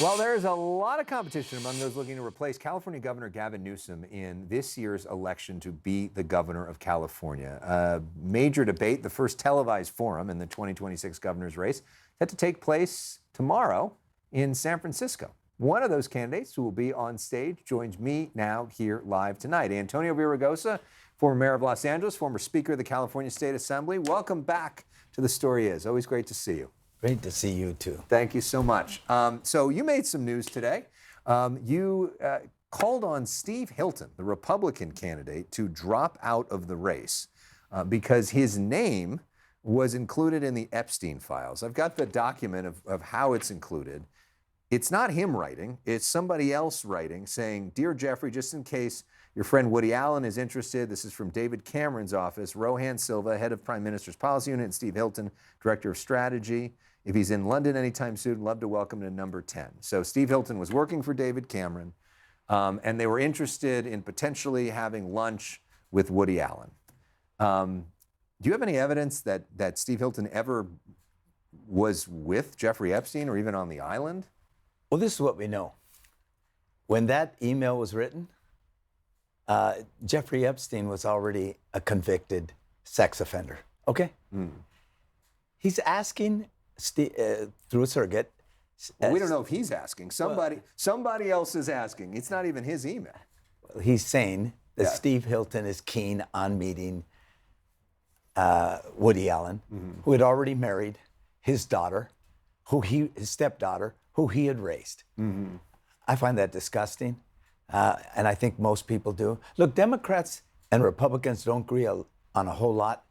Well, there's a lot of competition among those looking to replace California Governor Gavin Newsom in this year's election to be the governor of California. A major debate, the first televised forum in the 2026 governor's race, set to take place tomorrow in San Francisco. One of those candidates who will be on stage joins me now here live tonight. Antonio Villaraigosa, former mayor of Los Angeles, former speaker of the California State Assembly. Welcome back to The Story Is. Always great to see you. Great to see you, too. Thank you so much. So you made some news today. You called on Steve Hilton, the Republican candidate, to drop out of the race because his name was included in the Epstein files. I've got the document of how it's included. It's not him writing. It's somebody else writing saying, "Dear Jeffrey, just in case your friend Woody Allen is interested, this is from David Cameron's office, Rohan Silva, head of Prime Minister's Policy Unit, and Steve Hilton, director of strategy. If he's in London anytime soon, love to welcome to number 10. So Steve Hilton was working for David Cameron, and they were interested in potentially having lunch with Woody Allen. Do you have any evidence that Steve Hilton ever was with Jeffrey Epstein or even on the island? Well, this is what we know. When that email was written, Jeffrey Epstein was already a convicted sex offender. Okay? He's asking through a surrogate. Well, we don't know if he's asking. Somebody else is asking. It's not even his email. He's saying that Steve Hilton is keen on meeting Woody Allen, who had already married his daughter, his stepdaughter, who he had raised. I find that disgusting, and I think most people do. Look, Democrats and Republicans don't agree on a whole lot,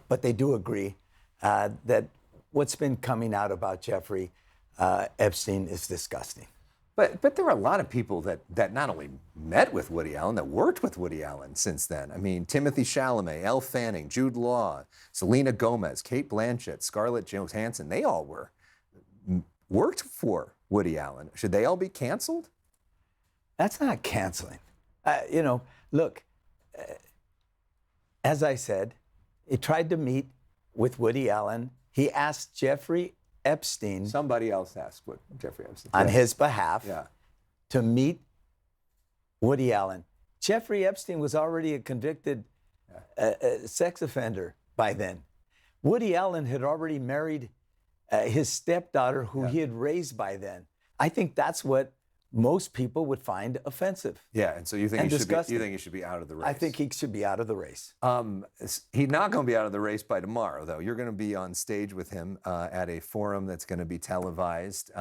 but they do agree that what's been coming out about Jeffrey Epstein is disgusting. But there are a lot of people that not only met with Woody Allen, that worked with Woody Allen since then. I mean, Timothy Chalamet, Elle Fanning, Jude Law, Selena Gomez, Kate Blanchett, Scarlett Johansson, they all worked for Woody Allen. Should they all be canceled? That's not canceling. Look, as I said, he tried to meet with Woody Allen. He asked Jeffrey Epstein. Somebody else asked what Jeffrey Epstein. On his behalf to meet Woody Allen. Jeffrey Epstein was already a convicted sex offender by then. Woody Allen had already married his stepdaughter, who he had raised by then. I think that's what most people would find offensive. Yeah, and so you think he should be out of the race? I think he should be out of the race. He's not going to be out of the race by tomorrow, though. You're going to be on stage with him at a forum that's going to be televised.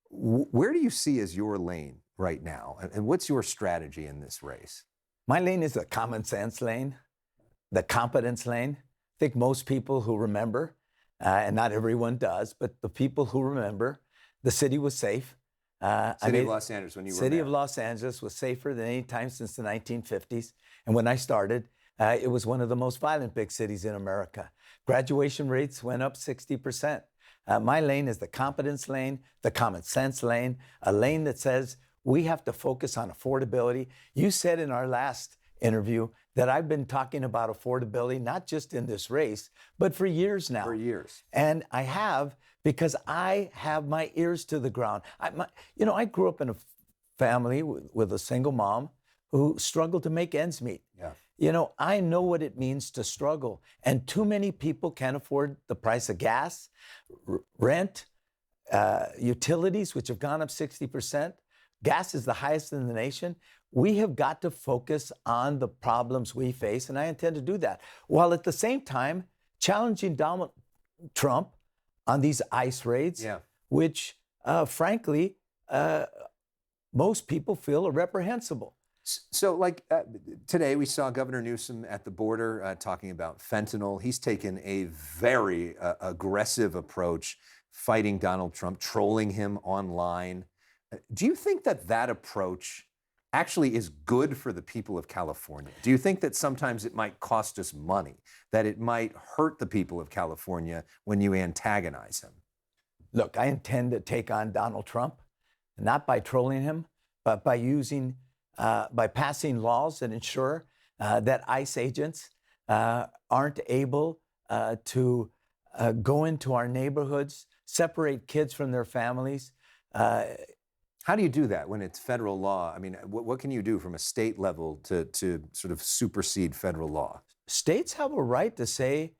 Where do you see as your lane right now, and what's your strategy in this race? My lane is the common sense lane, the competence lane. I think most people who remember, and not everyone does, but the people who remember, the city was safe. City of Los Angeles, when you were City mayor. of Los Angeles was safer than any time since the 1950s. And when I started, it was one of the most violent big cities in America. Graduation rates went up 60%. My lane is the competence lane, the common sense lane, a lane that says we have to focus on affordability. You said in our last interview that I've been talking about affordability, not just in this race, but for years now. For years. And I have, because I have my ears to the ground. I grew up in a family with a single mom who struggled to make ends meet. Yeah. I know what it means to struggle. And too many people can't afford the price of gas, rent, utilities, which have gone up 60%. Gas is the highest in the nation. We have got to focus on the problems we face, and I intend to do that, while at the same time challenging Donald Trump on these ICE raids, which, frankly, most people feel are reprehensible. So, today we saw Governor Newsom at the border talking about fentanyl. He's taken a very aggressive approach fighting Donald Trump, trolling him online. Do you think that approach actually is good for the people of California? Do you think that sometimes it might cost us money, that it might hurt the people of California when you antagonize him? Look, I intend to take on Donald Trump, not by trolling him, but by passing laws that ensure that ICE agents aren't able to go into our neighborhoods separate kids from their families. How do you do that when it's federal law? I mean, what can you do from a state level to sort of supersede federal law? States have a right to say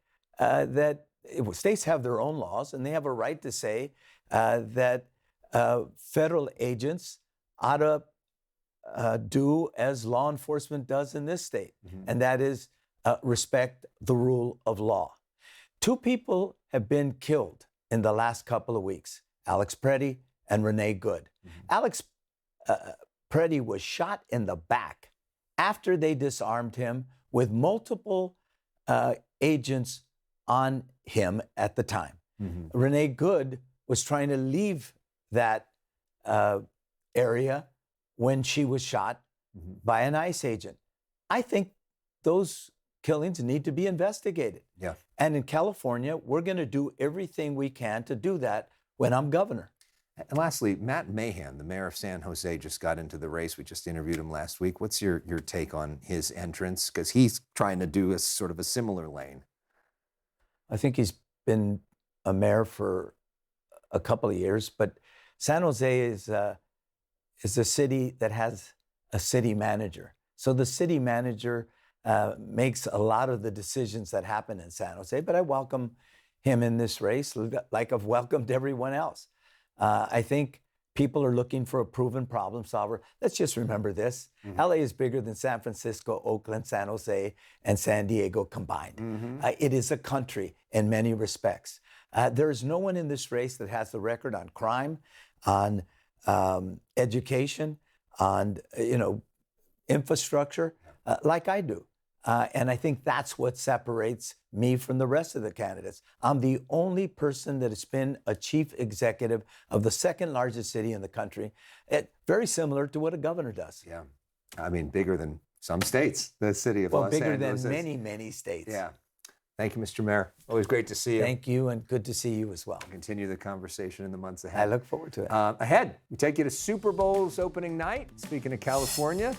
states have their own laws, and they have a right to say that federal agents ought to do as law enforcement does in this state, and that is respect the rule of law. 2 people have been killed in the last couple of weeks, Alex Preddy and Renee Good. Alex Preddy was shot in the back after they disarmed him with multiple agents on him at the time. Renee Good was trying to leave that area when she was shot by an ICE agent. I think those killings need to be investigated. Yeah. And in California, we're going to do everything we can to do that when I'm governor. And lastly, Matt Mahan, the mayor of San Jose, just got into the race. We just interviewed him last week. What's your take on his entrance? Because he's trying to do a sort of a similar lane. I think he's been a mayor for a couple of years, but San Jose is a city that has a city manager. So the city manager makes a lot of the decisions that happen in San Jose, but I welcome him in this race like I've welcomed everyone else. I think people are looking for a proven problem solver. Let's just remember this. LA is bigger than San Francisco, Oakland, San Jose, and San Diego combined. It is a country in many respects. There is no one in this race that has the record on crime, on education, on infrastructure like I do. And I think that's what separates me from the rest of the candidates. I'm the only person that has been a chief executive of the second largest city in the country. Very similar to what a governor does. Yeah. I mean, bigger than some states, the city of Los bigger Angeles. Than many, many states. Yeah. Thank you, Mr. Mayor. Always great to see you. Thank you, and good to see you as well. Continue the conversation in the months ahead. I look forward to it. Ahead, we take you to Super Bowl's opening night. Speaking of California,